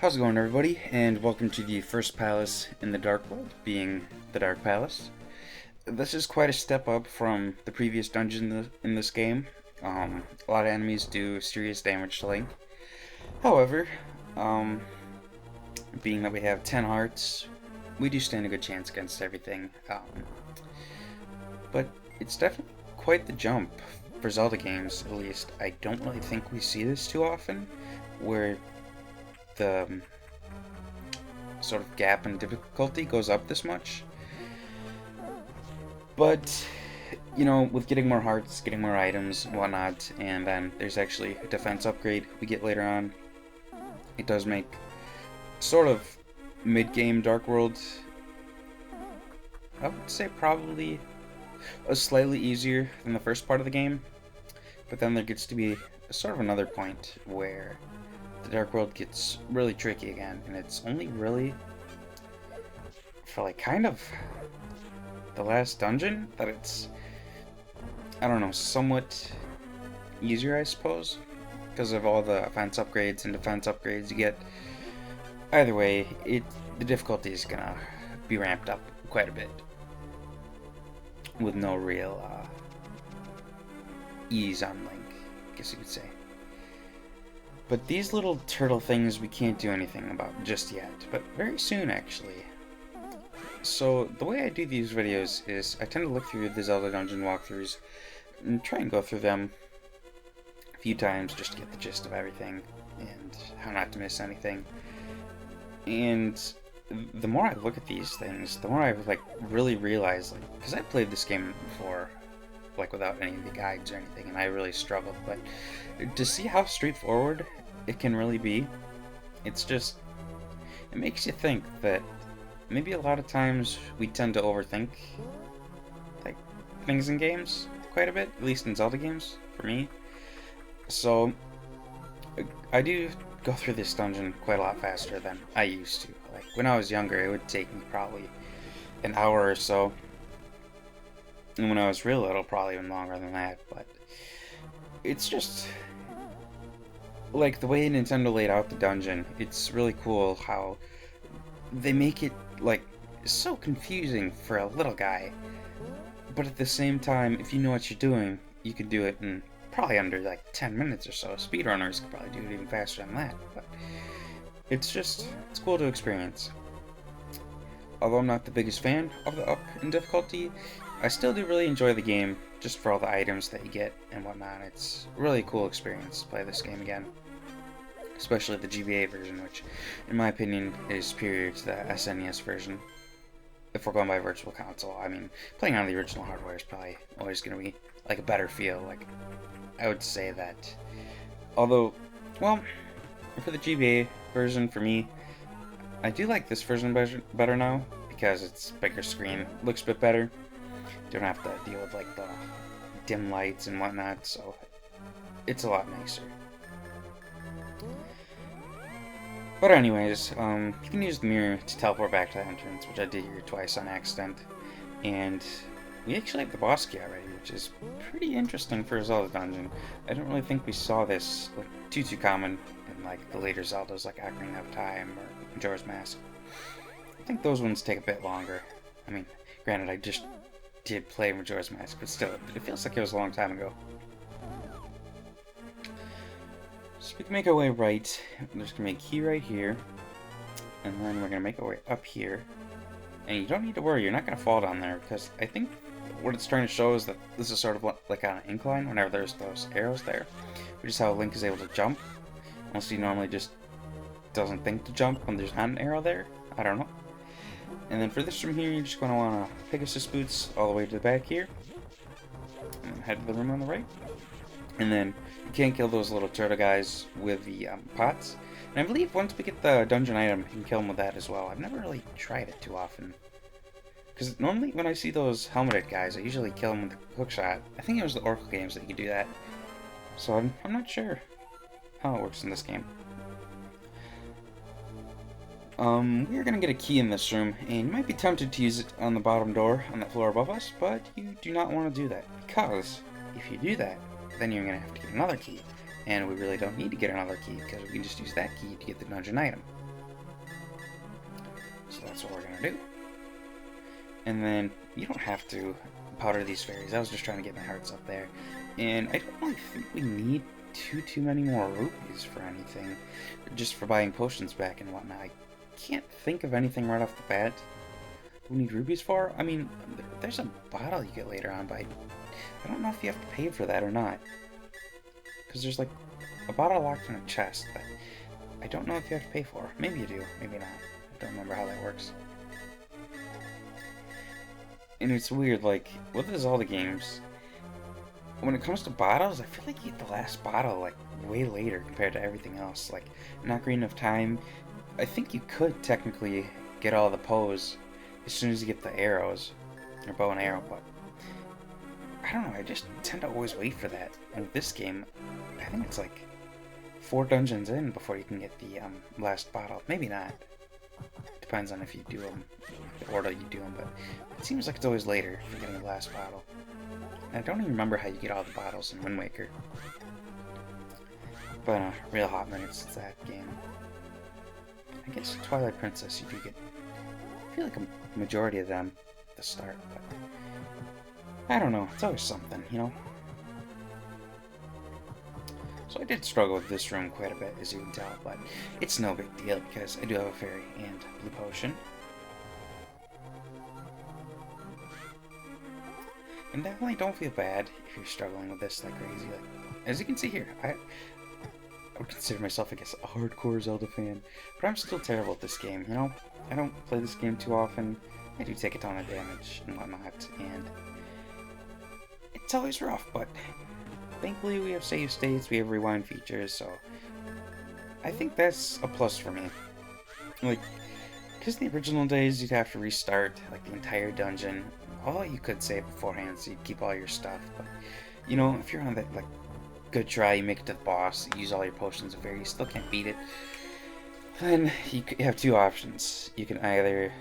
How's it going, everybody? And welcome to the first palace in the Dark World, being the Dark Palace. This is quite a step up from the previous dungeon in this game. A lot of enemies do serious damage to Link. However, being that we have 10 hearts, we do stand a good chance against everything. But it's definitely quite the jump for Zelda games, at least. I don't really think we see this too often, where the sort of gap in difficulty goes up this much. But, you know, with getting more hearts, getting more items, and whatnot, and then there's actually a defense upgrade we get later on, it does make sort of mid-game Dark World, I would say probably a slightly easier than the first part of the game. But then there gets to be sort of another point where the Dark World gets really tricky again, and it's only really for like kind of the last dungeon that it's, I don't know, somewhat easier, I suppose, because of all the offense upgrades and defense upgrades you get. Either way, the difficulty is gonna be ramped up quite a bit with no real ease on Link, I guess you could say. But these little turtle things we can't do anything about just yet, but very soon actually. So the way I do these videos is I tend to look through the Zelda dungeon walkthroughs and try and go through them a few times just to get the gist of everything and how not to miss anything. And the more I look at these things, the more I like really realize, like, because I played this game before, like without any of the guides or anything, and I really struggled, but to see how straightforward it can really be, it's just, it makes you think that maybe a lot of times we tend to overthink like things in games quite a bit, at least in Zelda games, for me. So I do go through this dungeon quite a lot faster than I used to. Like when I was younger, it would take me probably an hour or so, and when I was real little, probably even longer than that. But it's just like the way Nintendo laid out the dungeon. It's really cool how they make it like so confusing for a little guy, but at the same time, if you know what you're doing, you can do it in probably under like 10 minutes or so. Speedrunners could probably do it even faster than that, but it's cool to experience. Although I'm not the biggest fan of the up in difficulty, I still do really enjoy the game just for all the items that you get and whatnot. It's a really cool experience to play this game again, especially the GBA version, which in my opinion is superior to the SNES version. If we're going by virtual console, I mean, playing on the original hardware is probably always going to be like a better feel. Like, I would say that, although, well, for the GBA version, for me, I do like this version better now, because it's bigger screen, looks a bit better. Don't have to deal with like the dim lights and whatnot, so it's a lot nicer. But anyways, you can use the mirror to teleport back to the entrance, which I did here twice on accident. And we actually have the boss key already, which is pretty interesting for a Zelda dungeon. I don't really think we saw this like too common in like the later Zeldas, like Ocarina of Time or Majora's Mask. I think those ones take a bit longer. I mean, granted, I just did play Majora's Mask, but still, it feels like it was a long time ago. So we can make our way right. I'm just gonna make key right here, and then we're gonna make our way up here. And you don't need to worry, you're not gonna fall down there, because I think what it's trying to show is that this is sort of like on an incline whenever there's those arrows there, which is how Link is able to jump, unless he normally just doesn't think to jump when there's not an arrow there. I don't know. And then for this from here, you're just going to want to Pegasus boots all the way to the back here, and then head to the room on the right. And then you can't kill those little turtle guys with the pots. And I believe once we get the dungeon item, you can kill them with that as well. I've never really tried it too often, because normally when I see those helmeted guys, I usually kill them with the hook shot. I think it was the Oracle games that you could do that. So I'm not sure how it works in this game. We're gonna get a key in this room, and you might be tempted to use it on the bottom door on that floor above us, but you do not want to do that, because if you do that, then you're gonna have to get another key, and we really don't need to get another key, because we can just use that key to get the dungeon item. that's what we're gonna do. And then you don't have to powder these fairies. I was just trying to get my hearts up there. And I don't really think we need too many more rupees for anything. Just for buying potions back and whatnot. I can't think of anything right off the bat we need rupees for. I mean, there's a bottle you get later on, but I don't know if you have to pay for that or not. Because there's like a bottle locked in a chest that I don't know if you have to pay for. Maybe you do, maybe not. I don't remember how that works. And it's weird, like, with the Zelda games, when it comes to bottles, I feel like you get the last bottle, like, way later compared to everything else. Like, not great enough time. I think you could technically get all the pose as soon as you get the arrows, or bow and arrow, but I don't know, I just tend to always wait for that. And with this game, I think it's like 4 dungeons in before you can get the last bottle. Maybe not. Depends on if you do them, the order you do them, but it seems like it's always later for getting the last bottle. And I don't even remember how you get all the bottles in Wind Waker. But real hot minutes to that game. I guess Twilight Princess you do get, I feel like a majority of them at the start, but I don't know, it's always something, you know? So I did struggle with this room quite a bit, as you can tell, but it's no big deal because I do have a fairy and blue potion. And definitely don't feel bad if you're struggling with this like crazy. Like, as you can see here, I would consider myself, I guess, a hardcore Zelda fan, but I'm still terrible at this game, you know? I don't play this game too often. I do take a ton of damage and whatnot, and it's always rough, but thankfully we have save states, we have rewind features, so I think that's a plus for me. Like, because in the original days you'd have to restart like the entire dungeon. All you could save beforehand, so you'd keep all your stuff, but you know, if you're on that like good try, you make it to the boss, you use all your potions of you still can't beat it, then you have 2 options. You can either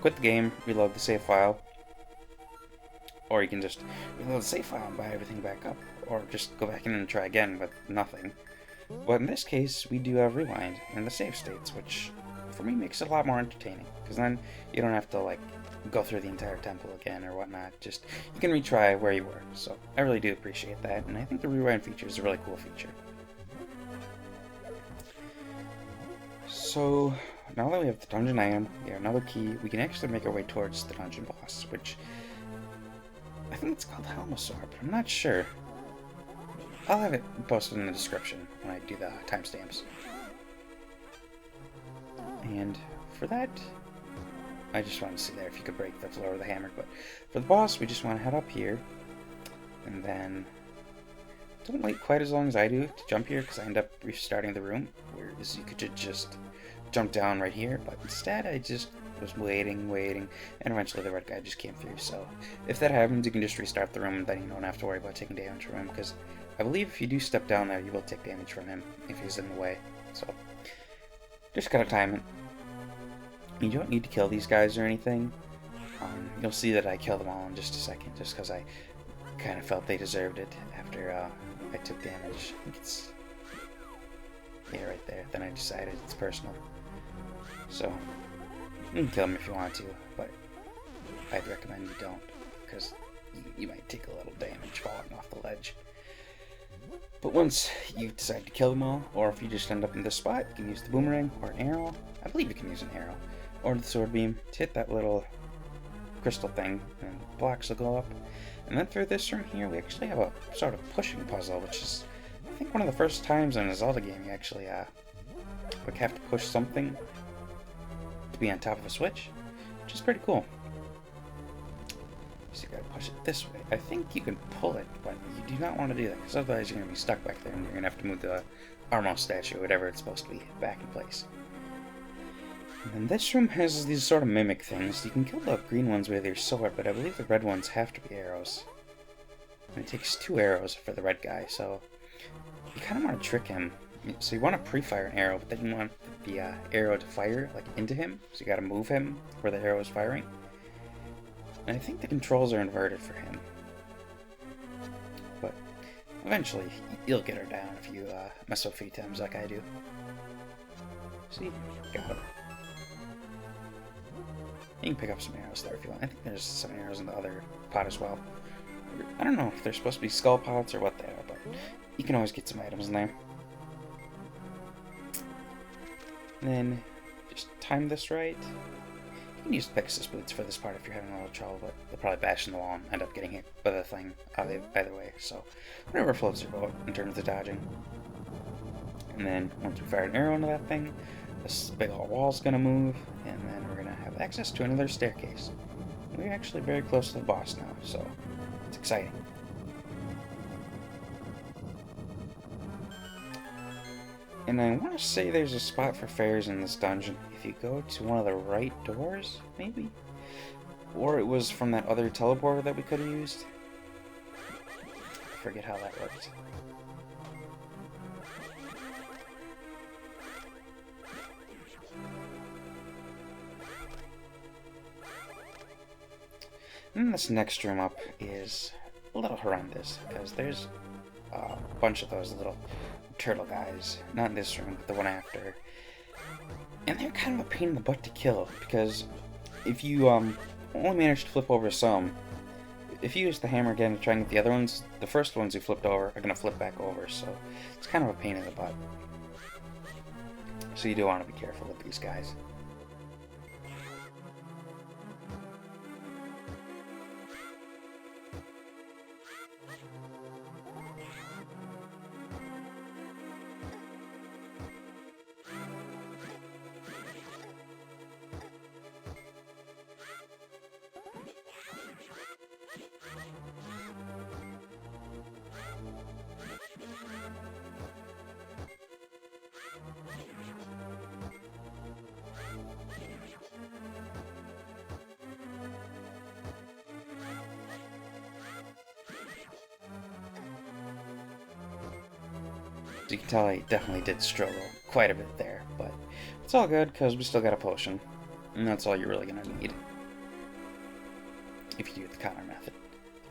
quit the game, reload the save file, or you can just reload the save file and buy everything back up, or just go back in and try again with nothing. But in this case, we do have rewind and the save states, which for me makes it a lot more entertaining, because then you don't have to like go through the entire temple again or whatnot. Just you can retry where you were. So I really do appreciate that, and I think the rewind feature is a really cool feature. So now that we have the dungeon item, we have another key, we can actually make our way towards the dungeon boss, which I think it's called Helmasaur, but I'm not sure. I'll have it posted in the description when I do the timestamps. And for that, I just wanted to see there if you could break the floor with a hammer. But for the boss, we just want to head up here, and then don't wait quite as long as I do to jump here, because I end up restarting the room, whereas you could just jump down right here. But instead, I just was waiting, and eventually the red guy just came through. So if that happens, you can just restart the room, and then you don't have to worry about taking damage from him, because I believe if you do step down there, you will take damage from him if he's in the way. So just gotta time it. You don't need to kill these guys or anything. You'll see that I kill them all in just a second, just because I kind of felt they deserved it after I took damage. I think it's, yeah, right there. Then I decided it's personal. So you can kill them if you want to, but I'd recommend you don't, because you might take a little damage falling off the ledge. But once you decide to kill them all, or if you just end up in this spot, you can use the boomerang or an arrow. I believe you can use an arrow, or the sword beam to hit that little crystal thing, and blocks will go up. And then through this room here, we actually have a sort of pushing puzzle, which is, I think, one of the first times in a Zelda game you actually like have to push something to be on top of a switch, which is pretty cool. So you gotta push it this way. I think you can pull it, but you do not want to do that, because otherwise you're gonna be stuck back there, and you're gonna have to move the Armo statue, whatever it's supposed to be, back in place. And then this room has these sort of mimic things. You can kill the green ones with your sword, but I believe the red ones have to be arrows. And it takes 2 arrows for the red guy, so you kind of want to trick him. So you want to pre-fire an arrow, but then you want the arrow to fire like into him, so you gotta move him where the arrow is firing. And I think the controls are inverted for him. But eventually, you'll get her down if you mess up a few times like I do. See? Got her. You can pick up some arrows there if you want. I think there's some arrows in the other pot as well. I don't know if they're supposed to be skull pots or what they are, but you can always get some items in there. And then just time this right. You can use Pegasus boots for this part if you're having a little trouble, but they'll probably bash in the wall and end up getting hit by the thing either way. So whatever floats your boat in terms of dodging. And then once we fire an arrow into that thing, this big old wall's gonna move, and then we're gonna have access to another staircase. We're actually very close to the boss now, so it's exciting. And I want to say there's a spot for fairs in this dungeon. If you go to one of the right doors, maybe? Or it was from that other teleporter that we could have used. I forget how that worked. And this next room up is a little horrendous, because there's a bunch of those little turtle guys. Not in this room, but the one after. And they're kind of a pain in the butt to kill, because if you only manage to flip over some, if you use the hammer again to try and get the other ones, the first ones you flipped over are going to flip back over, so it's kind of a pain in the butt. So you do want to be careful with these guys. As you can tell, I definitely did struggle quite a bit there, but it's all good because we still got a potion, and that's all you're really going to need if you do the counter method,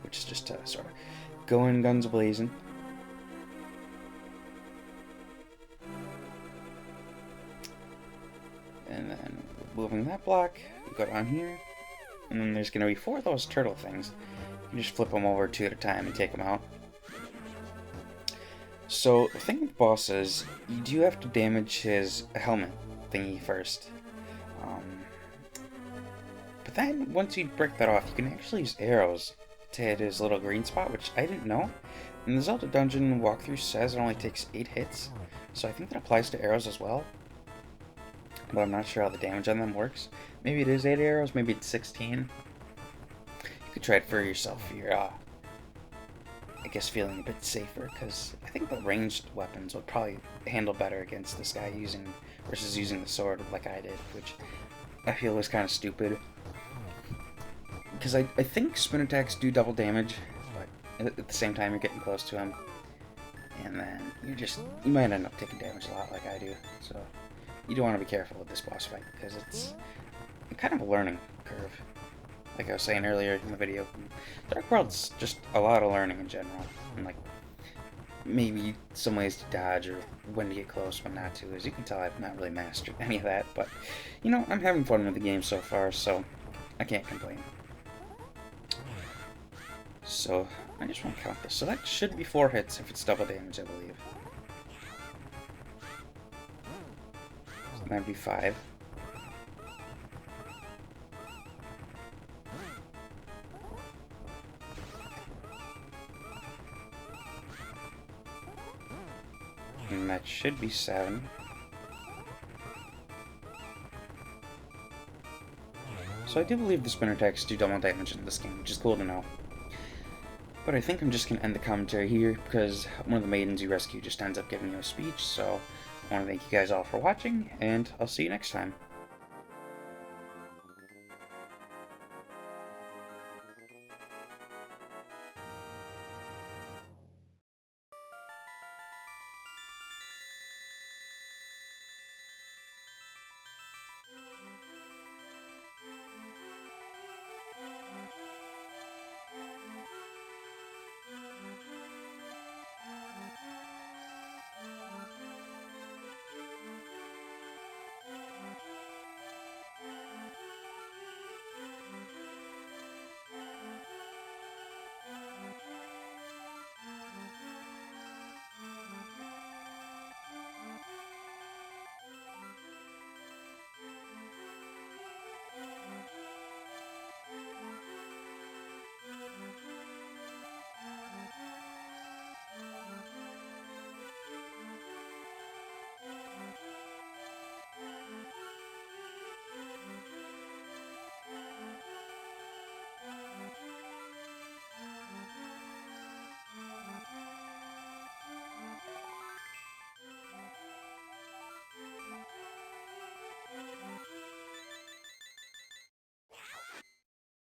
which is just to sort of go in guns blazing. And then moving that block, we go down here, and then there's going to be 4 of those turtle things. You can just flip them over 2 at a time and take them out. So, the thing with bosses, you do have to damage his helmet thingy first. But then, once you break that off, you can actually use arrows to hit his little green spot, which I didn't know. And the Zelda dungeon walkthrough says it only takes 8 hits, so I think that applies to arrows as well. But I'm not sure how the damage on them works. Maybe it is 8 arrows, maybe it's 16. You could try it for yourself if you're, I guess, feeling a bit safer, because I think the ranged weapons would probably handle better against this guy versus using the sword like I did, which I feel was kind of stupid. Because I think spin attacks do double damage, but at the same time you're getting close to him, and then you might end up taking damage a lot like I do, so you do want to be careful with this boss fight, because it's kind of a learning curve. Like I was saying earlier in the video, Dark World's just a lot of learning in general, and like maybe some ways to dodge or when to get close, when not to. As you can tell, I've not really mastered any of that, but you know, I'm having fun with the game so far, so I can't complain. So I just want to count this. So that should be 4 hits if it's double damage, I believe. So that'd be 5. And that should be 7. So I do believe the spin attacks do double damage in this game, which is cool to know. But I think I'm just going to end the commentary here, because one of the maidens you rescue just ends up giving you a speech, so I want to thank you guys all for watching, and I'll see you next time.